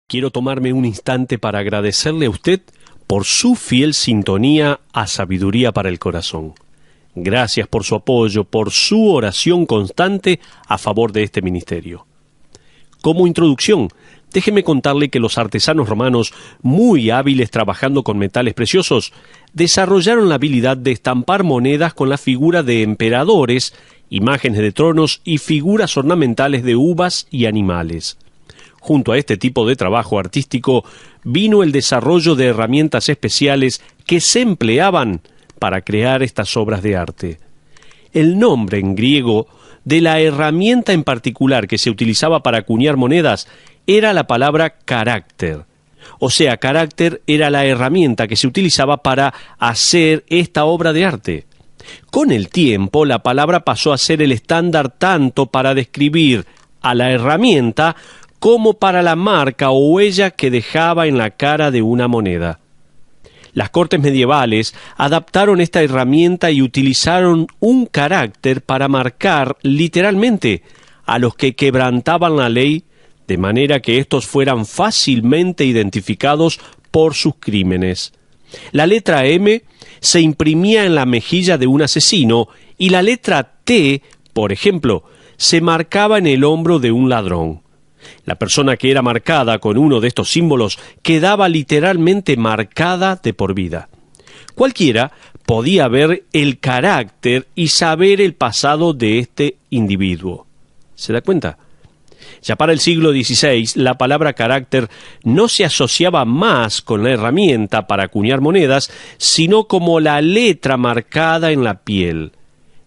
Quiero tomarme un instante para agradecerle a usted por su fiel sintonía a Sabiduría para el Corazón. Gracias por su apoyo, por su oración constante a favor de este ministerio. Como introducción, déjeme contarle que los artesanos romanos, muy hábiles trabajando con metales preciosos, desarrollaron la habilidad de estampar monedas con la figura de emperadores, imágenes de tronos y figuras ornamentales de uvas y animales. Junto a este tipo de trabajo artístico vino el desarrollo de herramientas especiales que se empleaban para crear estas obras de arte. El nombre en griego de la herramienta en particular que se utilizaba para acuñar monedas era la palabra carácter. O sea, carácter era la herramienta que se utilizaba para hacer esta obra de arte. Con el tiempo, la palabra pasó a ser el estándar tanto para describir a la herramienta como para la marca o huella que dejaba en la cara de una moneda. Las cortes medievales adaptaron esta herramienta y utilizaron un carácter para marcar literalmente a los que quebrantaban la ley, de manera que éstos fueran fácilmente identificados por sus crímenes. La letra M se imprimía en la mejilla de un asesino y la letra T, por ejemplo, se marcaba en el hombro de un ladrón. La persona que era marcada con uno de estos símbolos quedaba literalmente marcada de por vida. Cualquiera podía ver el carácter y saber el pasado de este individuo. ¿Se da cuenta? Ya para el siglo XVI, la palabra carácter no se asociaba más con la herramienta para acuñar monedas, sino como la letra marcada en la piel,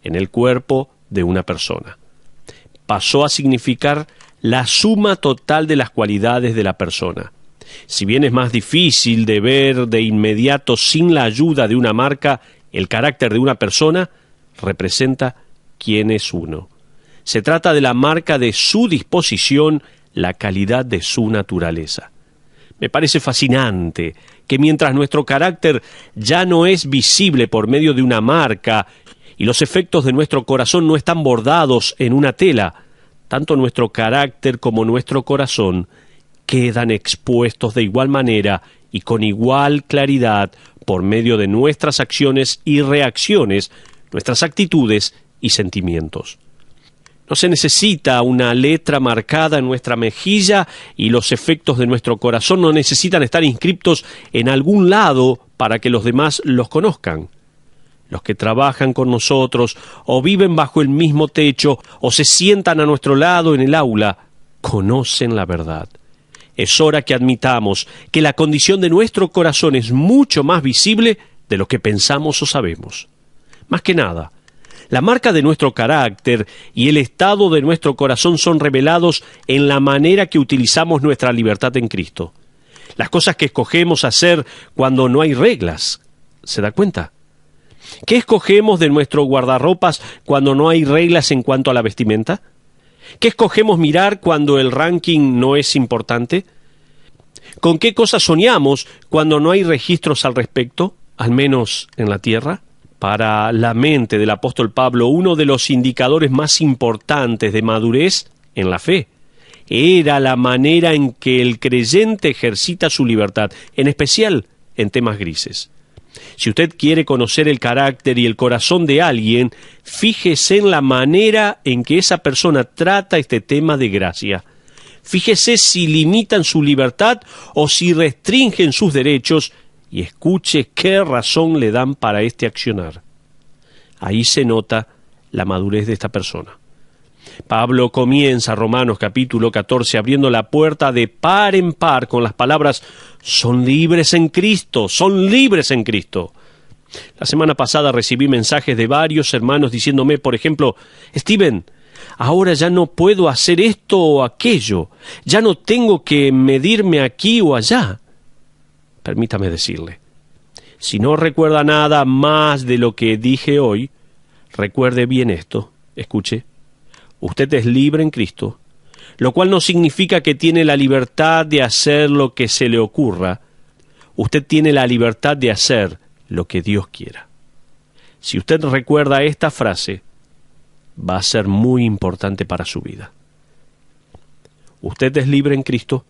en el cuerpo de una persona. Pasó a significar la suma total de las cualidades de la persona. Si bien es más difícil de ver de inmediato sin la ayuda de una marca, el carácter de una persona representa quién es uno. Se trata de la marca de su disposición, la calidad de su naturaleza. Me parece fascinante que mientras nuestro carácter ya no es visible por medio de una marca y los efectos de nuestro corazón no están bordados en una tela, tanto nuestro carácter como nuestro corazón quedan expuestos de igual manera y con igual claridad por medio de nuestras acciones y reacciones, nuestras actitudes y sentimientos. No se necesita una letra marcada en nuestra mejilla y los efectos de nuestro corazón no necesitan estar inscriptos en algún lado para que los demás los conozcan. Los que trabajan con nosotros o viven bajo el mismo techo o se sientan a nuestro lado en el aula, conocen la verdad. Es hora que admitamos que la condición de nuestro corazón es mucho más visible de lo que pensamos o sabemos. Más que nada, la marca de nuestro carácter y el estado de nuestro corazón son revelados en la manera que utilizamos nuestra libertad en Cristo. Las cosas que escogemos hacer cuando no hay reglas. ¿Se da cuenta? ¿Qué escogemos de nuestro guardarropas cuando no hay reglas en cuanto a la vestimenta? ¿Qué escogemos mirar cuando el ranking no es importante? ¿Con qué cosas soñamos cuando no hay registros al respecto, al menos en la tierra? Para la mente del apóstol Pablo, uno de los indicadores más importantes de madurez en la fe era la manera en que el creyente ejercita su libertad, en especial en temas grises. Si usted quiere conocer el carácter y el corazón de alguien, fíjese en la manera en que esa persona trata este tema de gracia. Fíjese si limitan su libertad o si restringen sus derechos y escuche qué razón le dan para este accionar. Ahí se nota la madurez de esta persona. Pablo comienza Romanos capítulo 14 abriendo la puerta de par en par con las palabras «Son libres en Cristo, son libres en Cristo». La semana pasada recibí mensajes de varios hermanos diciéndome, por ejemplo, «Steven, ahora ya no puedo hacer esto o aquello, ya no tengo que medirme aquí o allá». Permítame decirle, si no recuerda nada más de lo que dije hoy, recuerde bien esto, escuche. Usted es libre en Cristo, lo cual no significa que tiene la libertad de hacer lo que se le ocurra. Usted tiene la libertad de hacer lo que Dios quiera. Si usted recuerda esta frase, va a ser muy importante para su vida. Usted es libre en Cristo,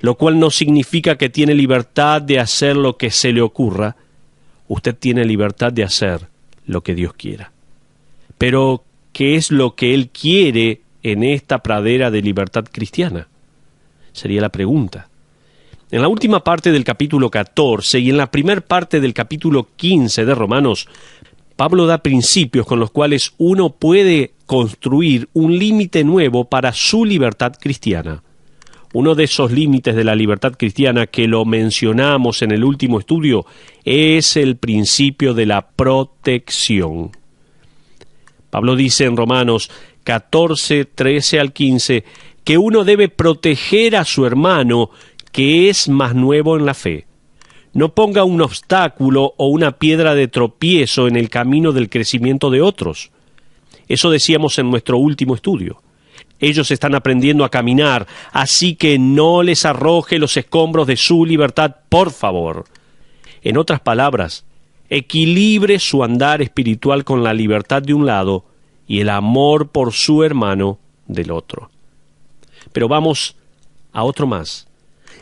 lo cual no significa que tiene libertad de hacer lo que se le ocurra. Usted tiene libertad de hacer lo que Dios quiera. Pero, ¿qué es lo que Él quiere en esta pradera de libertad cristiana? Sería la pregunta. En la última parte del capítulo 14 y en la primera parte del capítulo 15 de Romanos, Pablo da principios con los cuales uno puede construir un límite nuevo para su libertad cristiana. Uno de esos límites de la libertad cristiana que lo mencionamos en el último estudio es el principio de la protección. Pablo dice en Romanos 14, 13 al 15, que uno debe proteger a su hermano que es más nuevo en la fe. No ponga un obstáculo o una piedra de tropiezo en el camino del crecimiento de otros. Eso decíamos en nuestro último estudio. Ellos están aprendiendo a caminar, así que no les arroje los escombros de su libertad, por favor. En otras palabras, equilibre su andar espiritual con la libertad de un lado y el amor por su hermano del otro. Pero vamos a otro más.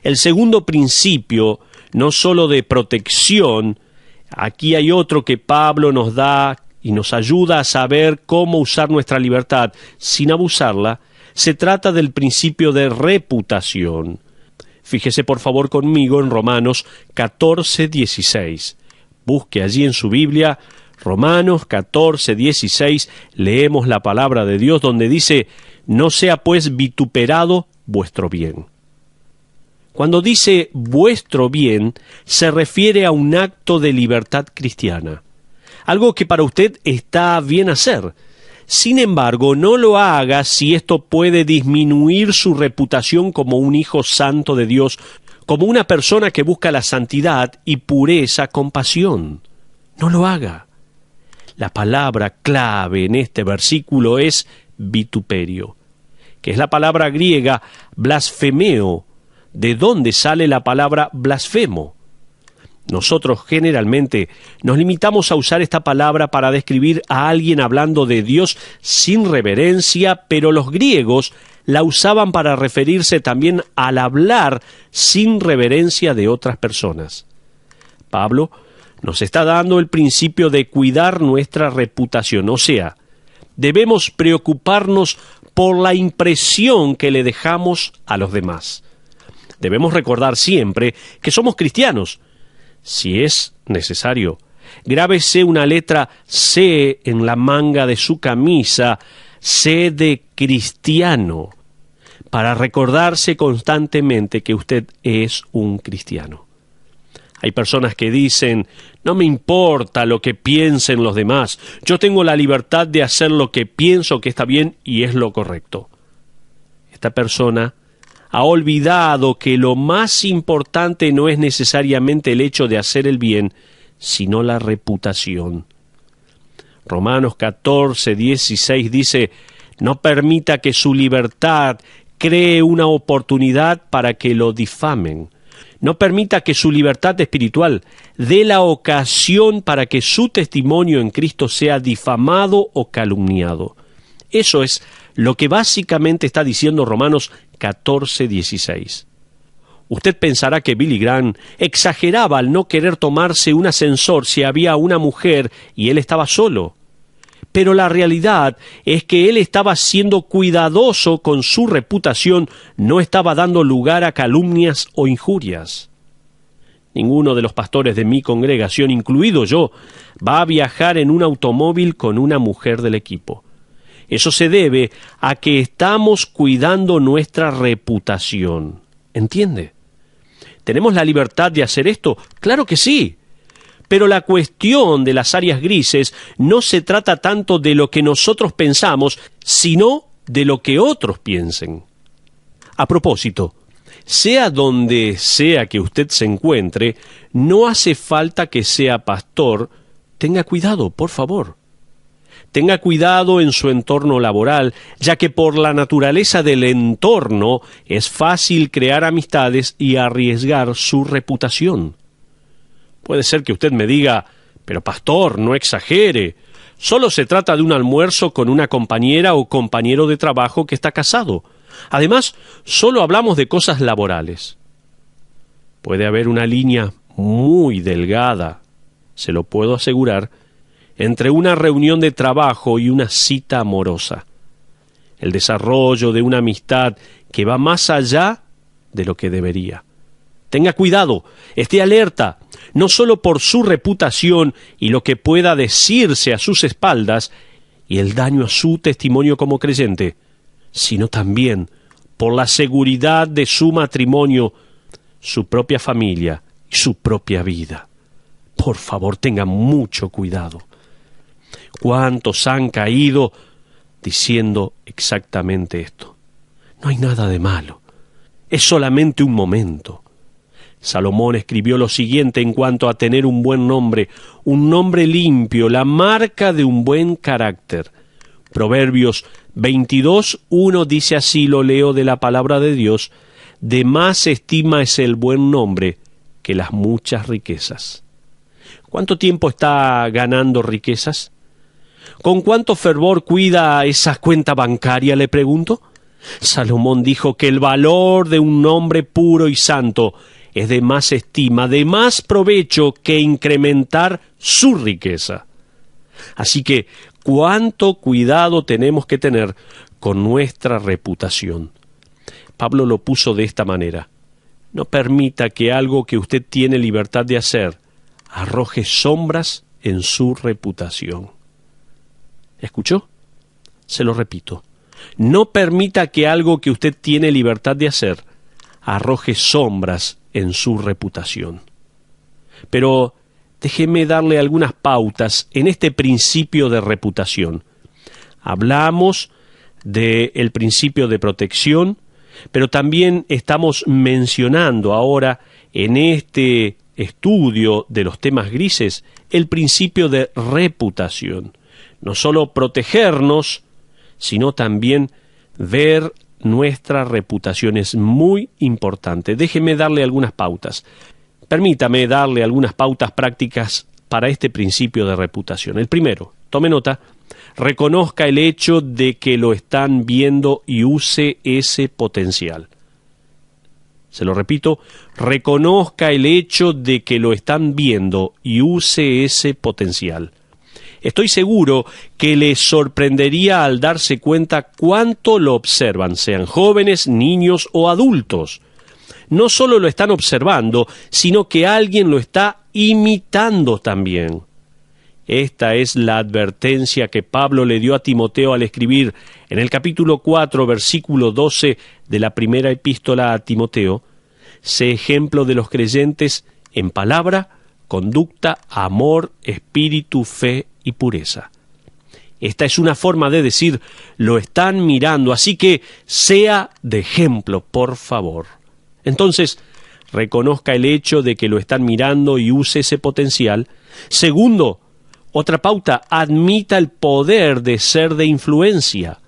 El segundo principio, no solo de protección, aquí hay otro que Pablo nos da y nos ayuda a saber cómo usar nuestra libertad sin abusarla. Se trata del principio de reputación. Fíjese por favor conmigo en Romanos 14, 16. Busque allí en su Biblia, Romanos 14, 16, leemos la palabra de Dios donde dice, no sea pues vituperado vuestro bien. Cuando dice vuestro bien, se refiere a un acto de libertad cristiana, algo que para usted está bien hacer. Sin embargo, no lo haga si esto puede disminuir su reputación como un hijo santo de Dios, como una persona que busca la santidad y pureza con pasión. No lo haga. La palabra clave en este versículo es vituperio, que es la palabra griega blasfemeo, de dónde sale la palabra blasfemo. Nosotros generalmente nos limitamos a usar esta palabra para describir a alguien hablando de Dios sin reverencia, pero los griegos la usaban para referirse también al hablar sin reverencia de otras personas. Pablo nos está dando el principio de cuidar nuestra reputación, o sea, debemos preocuparnos por la impresión que le dejamos a los demás. Debemos recordar siempre que somos cristianos. Si es necesario, grábese una letra C en la manga de su camisa, C de cristiano, para recordarse constantemente que usted es un cristiano. Hay personas que dicen, no me importa lo que piensen los demás, yo tengo la libertad de hacer lo que pienso que está bien y es lo correcto. Esta persona ha olvidado que lo más importante no es necesariamente el hecho de hacer el bien, sino la reputación. Romanos 14, 16 dice, no permita que su libertad cree una oportunidad para que lo difamen. No permita que su libertad espiritual dé la ocasión para que su testimonio en Cristo sea difamado o calumniado. Eso es lo que básicamente está diciendo Romanos 14, 16. Usted pensará que Billy Graham exageraba al no querer tomarse un ascensor si había una mujer y él estaba solo. Pero la realidad es que él estaba siendo cuidadoso con su reputación, no estaba dando lugar a calumnias o injurias. Ninguno de los pastores de mi congregación, incluido yo, va a viajar en un automóvil con una mujer del equipo. Eso se debe a que estamos cuidando nuestra reputación. ¿Entiende? ¿Tenemos la libertad de hacer esto? ¡Claro que sí! Pero la cuestión de las áreas grises no se trata tanto de lo que nosotros pensamos, sino de lo que otros piensen. A propósito, sea donde sea que usted se encuentre, no hace falta que sea pastor. Tenga cuidado, por favor. Tenga cuidado en su entorno laboral, ya que por la naturaleza del entorno es fácil crear amistades y arriesgar su reputación. Puede ser que usted me diga, pero pastor, no exagere. Solo se trata de un almuerzo con una compañera o compañero de trabajo que está casado. Además, solo hablamos de cosas laborales. Puede haber una línea muy delgada, se lo puedo asegurar, entre una reunión de trabajo y una cita amorosa. El desarrollo de una amistad que va más allá de lo que debería. Tenga cuidado, esté alerta, no solo por su reputación y lo que pueda decirse a sus espaldas y el daño a su testimonio como creyente, sino también por la seguridad de su matrimonio, su propia familia y su propia vida. Por favor, tenga mucho cuidado. ¿Cuántos han caído diciendo exactamente esto? No hay nada de malo, es solamente un momento. Salomón escribió lo siguiente en cuanto a tener un buen nombre, un nombre limpio, la marca de un buen carácter. Proverbios 22:1 dice así, lo leo de la palabra de Dios: de más estima es el buen nombre que las muchas riquezas. ¿Cuánto tiempo está ganando riquezas? ¿Con cuánto fervor cuida esa cuenta bancaria, le pregunto? Salomón dijo que el valor de un nombre puro y santo es de más estima, de más provecho que incrementar su riqueza. Así que, ¿cuánto cuidado tenemos que tener con nuestra reputación? Pablo lo puso de esta manera: no permita que algo que usted tiene libertad de hacer arroje sombras en su reputación. ¿Escuchó? Se lo repito. No permita que algo que usted tiene libertad de hacer arroje sombras en su reputación. Pero déjeme darle algunas pautas en este principio de reputación. Hablamos del principio de protección, pero también estamos mencionando ahora en este estudio de los temas grises el principio de reputación. No solo protegernos, sino también ver nuestra reputación es muy importante. Déjeme darle algunas pautas. Permítame darle algunas pautas prácticas para este principio de reputación. El primero, tome nota, reconozca el hecho de que lo están viendo y use ese potencial. Se lo repito, reconozca el hecho de que lo están viendo y use ese potencial. Estoy seguro que les sorprendería al darse cuenta cuánto lo observan, sean jóvenes, niños o adultos. No solo lo están observando, sino que alguien lo está imitando también. Esta es la advertencia que Pablo le dio a Timoteo al escribir en el capítulo 4, versículo 12 de la primera epístola a Timoteo: sé ejemplo de los creyentes en palabra, conducta, amor, espíritu, fe y pureza. Esta es una forma de decir, lo están mirando, así que sea de ejemplo, por favor. Entonces, reconozca el hecho de que lo están mirando y use ese potencial. Segundo, otra pauta, admita el poder de ser de influencia.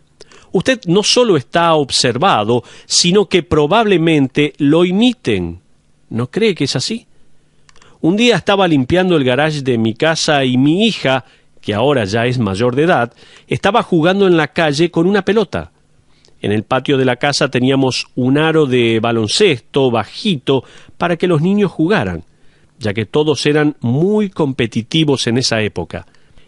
Usted no solo está observado, sino que probablemente lo imiten. ¿No cree que es así? Un día estaba limpiando el garage de mi casa y mi hija, que ahora ya es mayor de edad, estaba jugando en la calle con una pelota. En el patio de la casa teníamos un aro de baloncesto bajito para que los niños jugaran, ya que todos eran muy competitivos en esa época.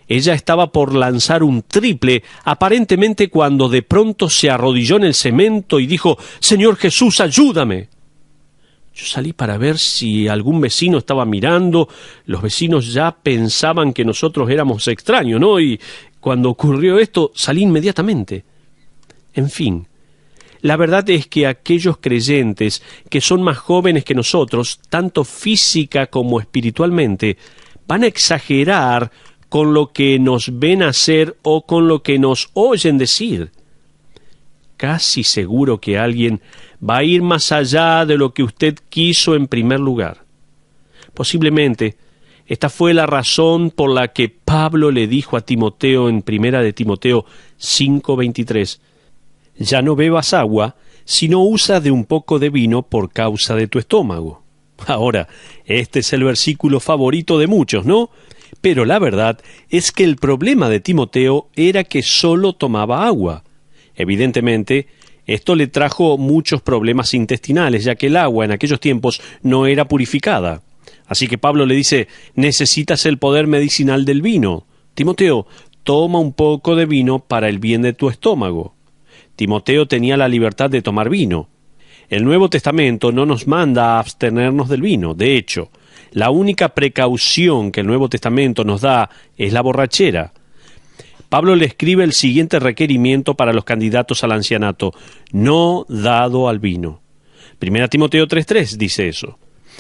Ella estaba por lanzar un triple, aparentemente cuando de pronto se arrodilló en el cemento y dijo, «Señor Jesús, ayúdame». Yo salí para ver si algún vecino estaba mirando. Los vecinos ya pensaban que nosotros éramos extraños, ¿no? Y cuando ocurrió esto, salí inmediatamente. En fin, la verdad es que aquellos creyentes que son más jóvenes que nosotros, tanto física como espiritualmente, van a exagerar con lo que nos ven hacer o con lo que nos oyen decir. Casi seguro que alguien va a ir más allá de lo que usted quiso en primer lugar. Posiblemente, esta fue la razón por la que Pablo le dijo a Timoteo en 1 de Timoteo 5:23, «Ya no bebas agua, sino usa de un poco de vino por causa de tu estómago». Ahora, este es el versículo favorito de muchos, ¿no? Pero la verdad es que el problema de Timoteo era que solo tomaba agua. Evidentemente, Esto le trajo muchos problemas intestinales, ya que el agua en aquellos tiempos no era purificada. Así que Pablo le dice, necesitas el poder medicinal del vino. Timoteo, toma un poco de vino para el bien de tu estómago. Timoteo tenía la libertad de tomar vino. El Nuevo Testamento no nos manda a abstenernos del vino. De hecho, la única precaución que el Nuevo Testamento nos da es la borrachera. Pablo le escribe el siguiente requerimiento para los candidatos al ancianato: no dado al vino. 1 Timoteo 3:3 dice eso.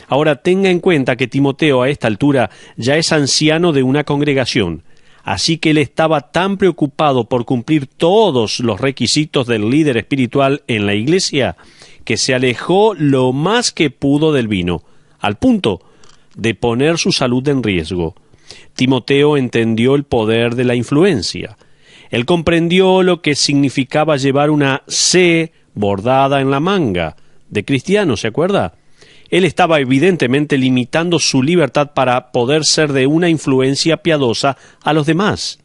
Ahora tenga en cuenta que Timoteo a esta altura ya es anciano de una congregación, así que él estaba tan preocupado por cumplir todos los requisitos del líder espiritual en la iglesia que se alejó lo más que pudo del vino, al punto de poner su salud en riesgo. Timoteo entendió el poder de la influencia. Él comprendió lo que significaba llevar una C bordada en la manga de cristiano, ¿se acuerda? Él estaba evidentemente limitando su libertad para poder ser de una influencia piadosa a los demás.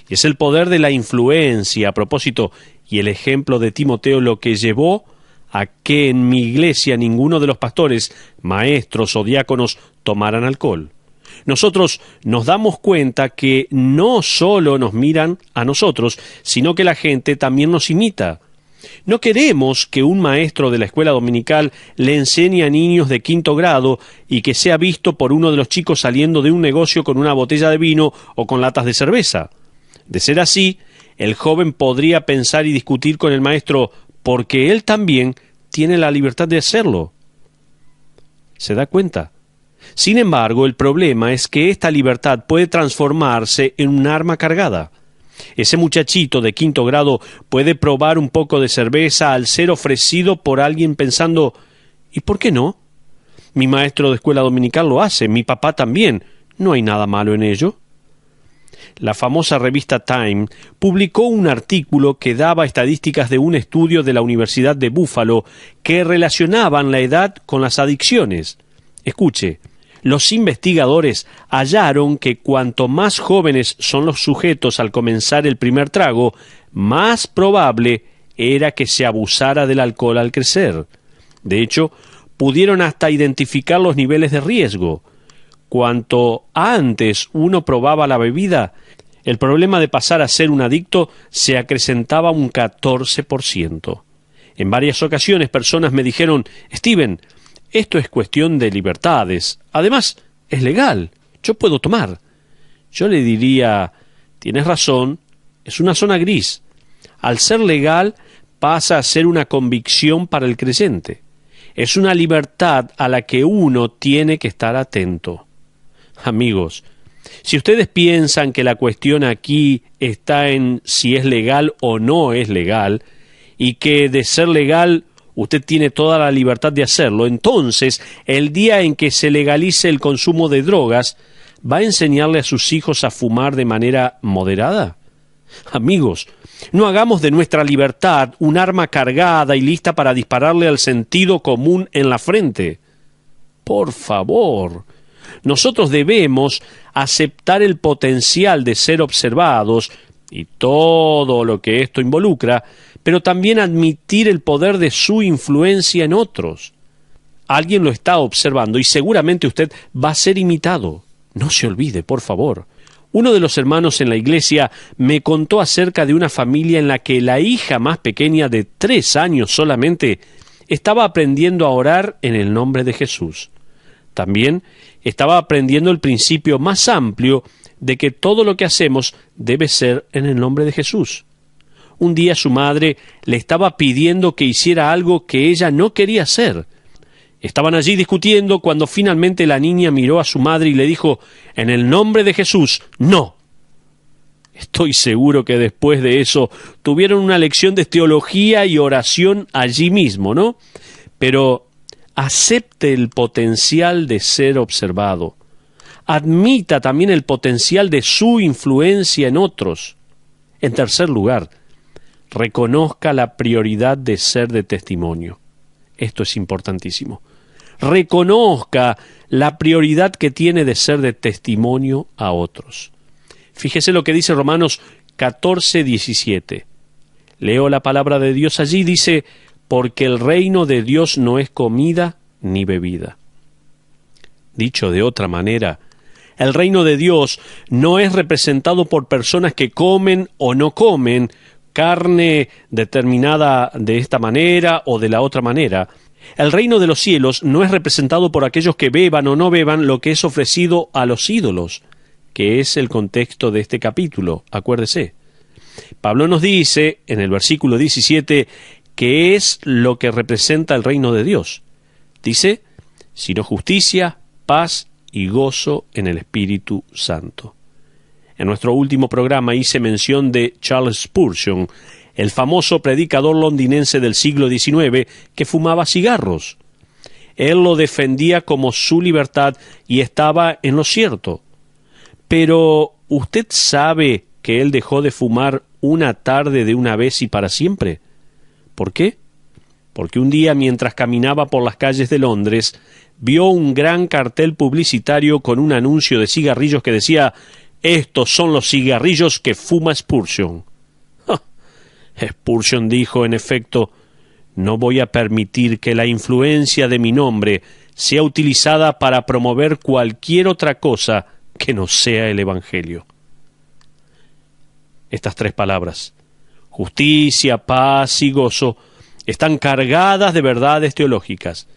Y es el poder de la influencia, a propósito, y el ejemplo de Timoteo lo que llevó a que en mi iglesia ninguno de los pastores, maestros o diáconos tomaran alcohol. Nosotros nos damos cuenta que no solo nos miran a nosotros, sino que la gente también nos imita. No queremos que un maestro de la escuela dominical le enseñe a niños de 5º grado y que sea visto por uno de los chicos saliendo de un negocio con una botella de vino o con latas de cerveza. De ser así, el joven podría pensar y discutir con el maestro porque él también tiene la libertad de hacerlo. ¿Se da cuenta? Sin embargo, el problema es que esta libertad puede transformarse en un arma cargada. Ese muchachito de 5º grado puede probar un poco de cerveza al ser ofrecido por alguien pensando, ¿y por qué no? Mi maestro de escuela dominical lo hace, mi papá también. ¿No hay nada malo en ello? La famosa revista Time publicó un artículo que daba estadísticas de un estudio de la Universidad de Buffalo que relacionaban la edad con las adicciones. Escuche, los investigadores hallaron que cuanto más jóvenes son los sujetos al comenzar el primer trago, más probable era que se abusara del alcohol al crecer. De hecho, pudieron hasta identificar los niveles de riesgo. Cuanto antes uno probaba la bebida, el problema de pasar a ser un adicto se acrecentaba un 14%. En varias ocasiones personas me dijeron, Steven, esto es cuestión de libertades. Además, es legal. Yo puedo tomar. Yo le diría, tienes razón, es una zona gris. Al ser legal, pasa a ser una convicción para el creyente. Es una libertad a la que uno tiene que estar atento. Amigos, si ustedes piensan que la cuestión aquí está en si es legal o no es legal, y que de ser legal usted tiene toda la libertad de hacerlo, entonces el día en que se legalice el consumo de drogas, ¿va a enseñarle a sus hijos a fumar de manera moderada? Amigos, no hagamos de nuestra libertad un arma cargada y lista para dispararle al sentido común en la frente. Por favor, nosotros debemos aceptar el potencial de ser observados y todo lo que esto involucra, pero también admitir el poder de su influencia en otros. Alguien lo está observando y seguramente usted va a ser imitado. No se olvide, por favor. Uno de los hermanos en la iglesia me contó acerca de una familia en la que la hija más pequeña de 3 años solamente estaba aprendiendo a orar en el nombre de Jesús. También estaba aprendiendo el principio más amplio de que todo lo que hacemos debe ser en el nombre de Jesús. Un día su madre le estaba pidiendo que hiciera algo que ella no quería hacer. Estaban allí discutiendo cuando finalmente la niña miró a su madre y le dijo, «En el nombre de Jesús, no». Estoy seguro que después de eso tuvieron una lección de teología y oración allí mismo, ¿no? Pero acepte el potencial de ser observado. Admita también el potencial de su influencia en otros. En tercer lugar, reconozca la prioridad de ser de testimonio. Esto es importantísimo. Reconozca la prioridad que tiene de ser de testimonio a otros. Fíjese lo que dice Romanos 14:17. Leo la palabra de Dios allí, dice, porque el reino de Dios no es comida ni bebida. Dicho de otra manera, el reino de Dios no es representado por personas que comen o no comen carne determinada de esta manera o de la otra manera. El reino de los cielos no es representado por aquellos que beban o no beban lo que es ofrecido a los ídolos, que es el contexto de este capítulo, acuérdese. Pablo nos dice, en el versículo 17, que es lo que representa el reino de Dios. Dice, sino justicia, paz y gozo en el Espíritu Santo. En nuestro último programa hice mención de Charles Spurgeon, el famoso predicador londinense del siglo XIX que fumaba cigarros. Él lo defendía como su libertad y estaba en lo cierto. Pero, ¿usted sabe que él dejó de fumar una tarde de una vez y para siempre? ¿Por qué? Porque un día, mientras caminaba por las calles de Londres, vio un gran cartel publicitario con un anuncio de cigarrillos que decía: «Estos son los cigarrillos que fuma Spurgeon». Spurgeon dijo, en efecto, «No voy a permitir que la influencia de mi nombre sea utilizada para promover cualquier otra cosa que no sea el Evangelio». Estas tres palabras, justicia, paz y gozo, están cargadas de verdades teológicas.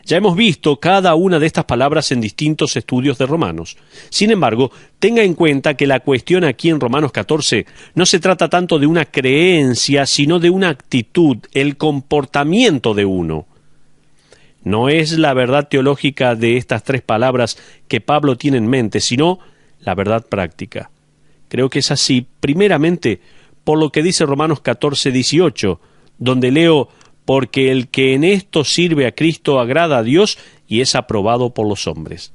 Ya hemos visto cada una de estas palabras en distintos estudios de Romanos. Sin embargo, tenga en cuenta que la cuestión aquí en Romanos 14 no se trata tanto de una creencia, sino de una actitud, el comportamiento de uno. No es la verdad teológica de estas tres palabras que Pablo tiene en mente, sino la verdad práctica. Creo que es así, primeramente, por lo que dice Romanos 14, 18, donde leo: porque el que en esto sirve a Cristo agrada a Dios y es aprobado por los hombres.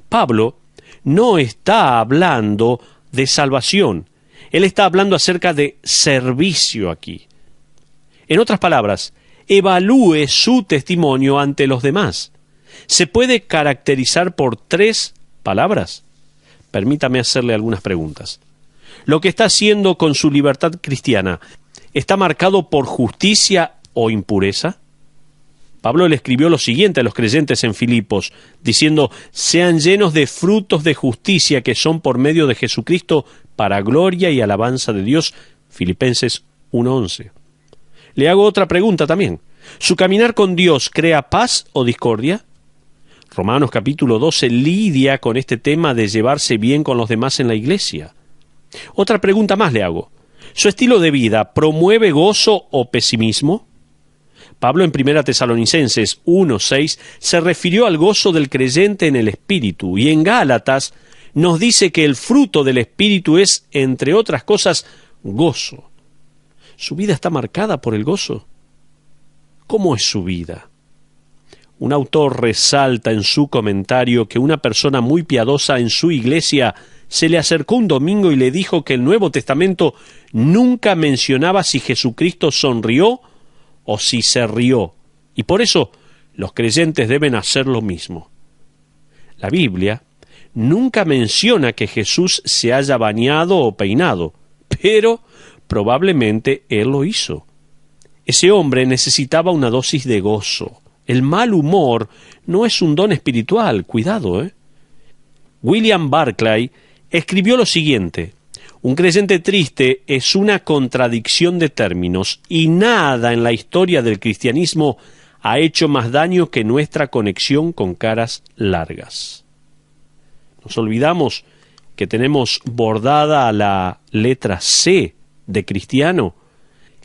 Pablo no está hablando de salvación, él está hablando acerca de servicio aquí. En otras palabras, evalúe su testimonio ante los demás. ¿Se puede caracterizar por tres palabras? Permítame hacerle algunas preguntas. ¿Lo que está haciendo con su libertad cristiana está marcado por justicia o impureza? Pablo le escribió lo siguiente a los creyentes en Filipos, diciendo: «Sean llenos de frutos de justicia que son por medio de Jesucristo para gloria y alabanza de Dios». Filipenses 1:11. Le hago otra pregunta también. ¿Su caminar con Dios crea paz o discordia? Romanos capítulo 12 lidia con este tema de llevarse bien con los demás en la iglesia. Otra pregunta más le hago. ¿Su estilo de vida promueve gozo o pesimismo? Pablo en 1 Tesalonicenses 1:6 se refirió al gozo del creyente en el Espíritu, y en Gálatas nos dice que el fruto del Espíritu es, entre otras cosas, gozo. ¿Su vida está marcada por el gozo? ¿Cómo es su vida? Un autor resalta en su comentario que una persona muy piadosa en su iglesia se le acercó un domingo y le dijo que el Nuevo Testamento nunca mencionaba si Jesucristo sonrió o si se rió, y por eso los creyentes deben hacer lo mismo. La Biblia nunca menciona que Jesús se haya bañado o peinado, pero probablemente Él lo hizo. Ese hombre necesitaba una dosis de gozo. El mal humor no es un don espiritual, cuidado, William Barclay escribió lo siguiente: un creyente triste es una contradicción de términos, y nada en la historia del cristianismo ha hecho más daño que nuestra conexión con caras largas. Nos olvidamos que tenemos bordada la letra C de cristiano,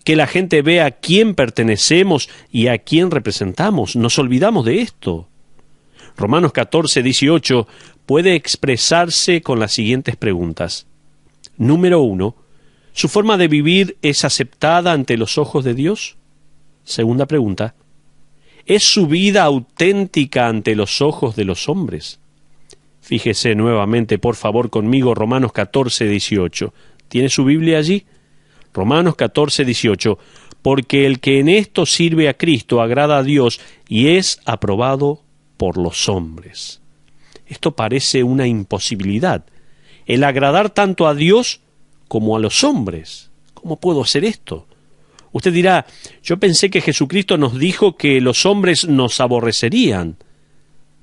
que la gente vea a quién pertenecemos y a quién representamos. Nos olvidamos de esto. Romanos 14, 18 puede expresarse con las siguientes preguntas. Número 1, ¿su forma de vivir es aceptada ante los ojos de Dios? Segunda pregunta, ¿es su vida auténtica ante los ojos de los hombres? Fíjese nuevamente, por favor, conmigo, Romanos 14, 18. ¿Tiene su Biblia allí? Romanos 14, 18. Porque el que en esto sirve a Cristo agrada a Dios y es aprobado por los hombres. Esto parece una imposibilidad. El agradar tanto a Dios como a los hombres. ¿Cómo puedo hacer esto? Usted dirá, yo pensé que Jesucristo nos dijo que los hombres nos aborrecerían.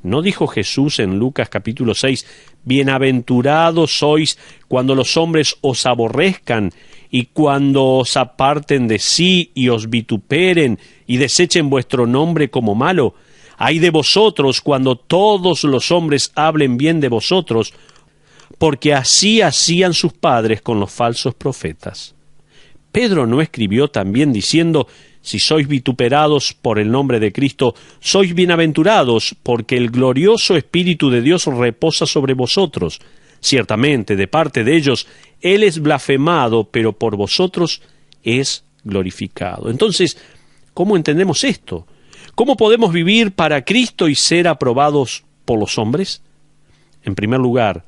¿No dijo Jesús en Lucas capítulo 6, bienaventurados sois cuando los hombres os aborrezcan y cuando os aparten de sí y os vituperen y desechen vuestro nombre como malo? Ay de vosotros cuando todos los hombres hablen bien de vosotros, porque así hacían sus padres con los falsos profetas. Pedro no escribió también diciendo, si sois vituperados por el nombre de Cristo, sois bienaventurados, porque el glorioso Espíritu de Dios reposa sobre vosotros. Ciertamente, de parte de ellos, Él es blasfemado, pero por vosotros es glorificado. Entonces, ¿cómo entendemos esto? ¿Cómo podemos vivir para Cristo y ser aprobados por los hombres? En primer lugar,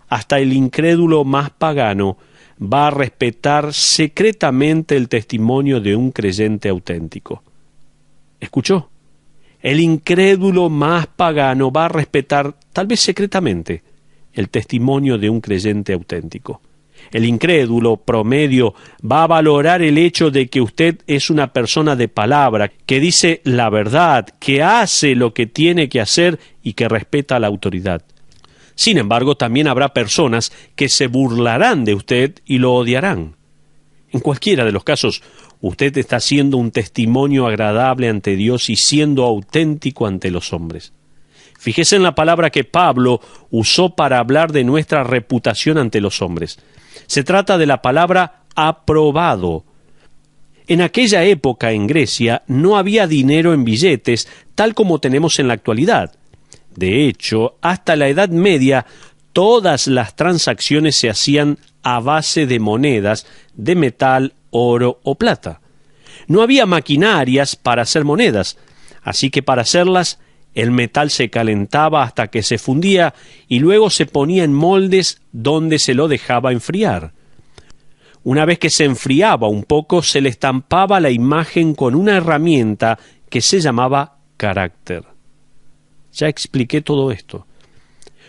hasta el incrédulo más pagano va a respetar secretamente el testimonio de un creyente auténtico. ¿Escuchó? El incrédulo más pagano va a respetar, tal vez secretamente, el testimonio de un creyente auténtico. El incrédulo promedio va a valorar el hecho de que usted es una persona de palabra, que dice la verdad, que hace lo que tiene que hacer y que respeta a la autoridad. Sin embargo, también habrá personas que se burlarán de usted y lo odiarán. En cualquiera de los casos, usted está siendo un testimonio agradable ante Dios y siendo auténtico ante los hombres. Fíjese en la palabra que Pablo usó para hablar de nuestra reputación ante los hombres. Se trata de la palabra aprobado. En aquella época en Grecia no había dinero en billetes tal como tenemos en la actualidad. De hecho, hasta la Edad Media, todas las transacciones se hacían a base de monedas de metal, oro o plata. No había maquinarias para hacer monedas, así que para hacerlas, el metal se calentaba hasta que se fundía y luego se ponía en moldes donde se lo dejaba enfriar. Una vez que se enfriaba un poco, se le estampaba la imagen con una herramienta que se llamaba carácter. Ya expliqué todo esto.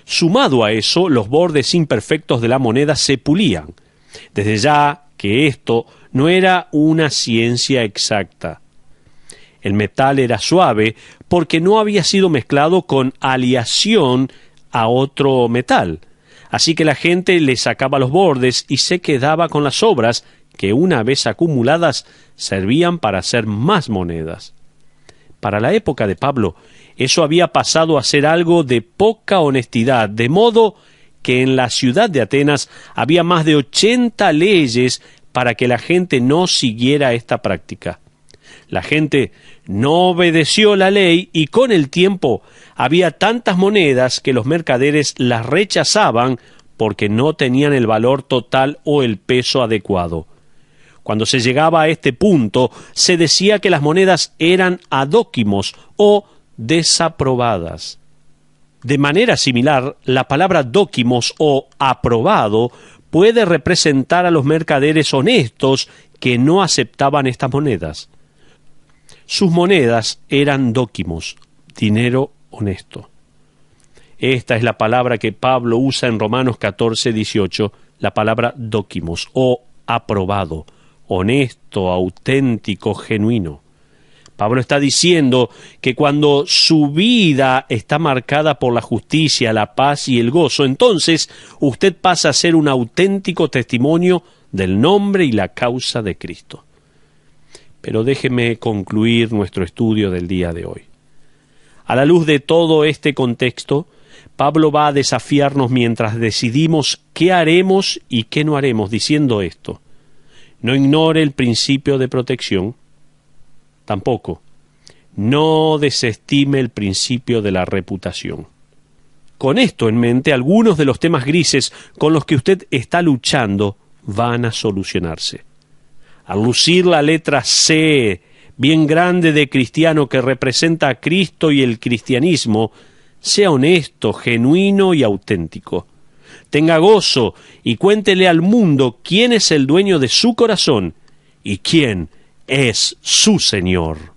Sumado a eso, los bordes imperfectos de la moneda se pulían. Desde ya que esto no era una ciencia exacta. El metal era suave porque no había sido mezclado con aleación a otro metal. Así que la gente le sacaba los bordes y se quedaba con las sobras que una vez acumuladas servían para hacer más monedas. Para la época de Pablo, eso había pasado a ser algo de poca honestidad, de modo que en la ciudad de Atenas había más de 80 leyes para que la gente no siguiera esta práctica. La gente no obedeció la ley y con el tiempo había tantas monedas que los mercaderes las rechazaban porque no tenían el valor total o el peso adecuado. Cuando se llegaba a este punto, se decía que las monedas eran adóquimos o desaprobadas. De manera similar, la palabra dóquimos o aprobado puede representar a los mercaderes honestos que no aceptaban estas monedas. Sus monedas eran dóquimos, dinero honesto. Esta es la palabra que Pablo usa en Romanos 14:18, la palabra dóquimos o aprobado, honesto, auténtico, genuino. Pablo está diciendo que cuando su vida está marcada por la justicia, la paz y el gozo, entonces usted pasa a ser un auténtico testimonio del nombre y la causa de Cristo. Pero déjeme concluir nuestro estudio del día de hoy. A la luz de todo este contexto, Pablo va a desafiarnos mientras decidimos qué haremos y qué no haremos, diciendo esto: no ignore el principio de protección. Tampoco, no desestime el principio de la reputación. Con esto en mente, algunos de los temas grises con los que usted está luchando van a solucionarse. Al lucir la letra C, bien grande de cristiano que representa a Cristo y el cristianismo, sea honesto, genuino y auténtico. Tenga gozo y cuéntele al mundo quién es el dueño de su corazón y quién es su Señor.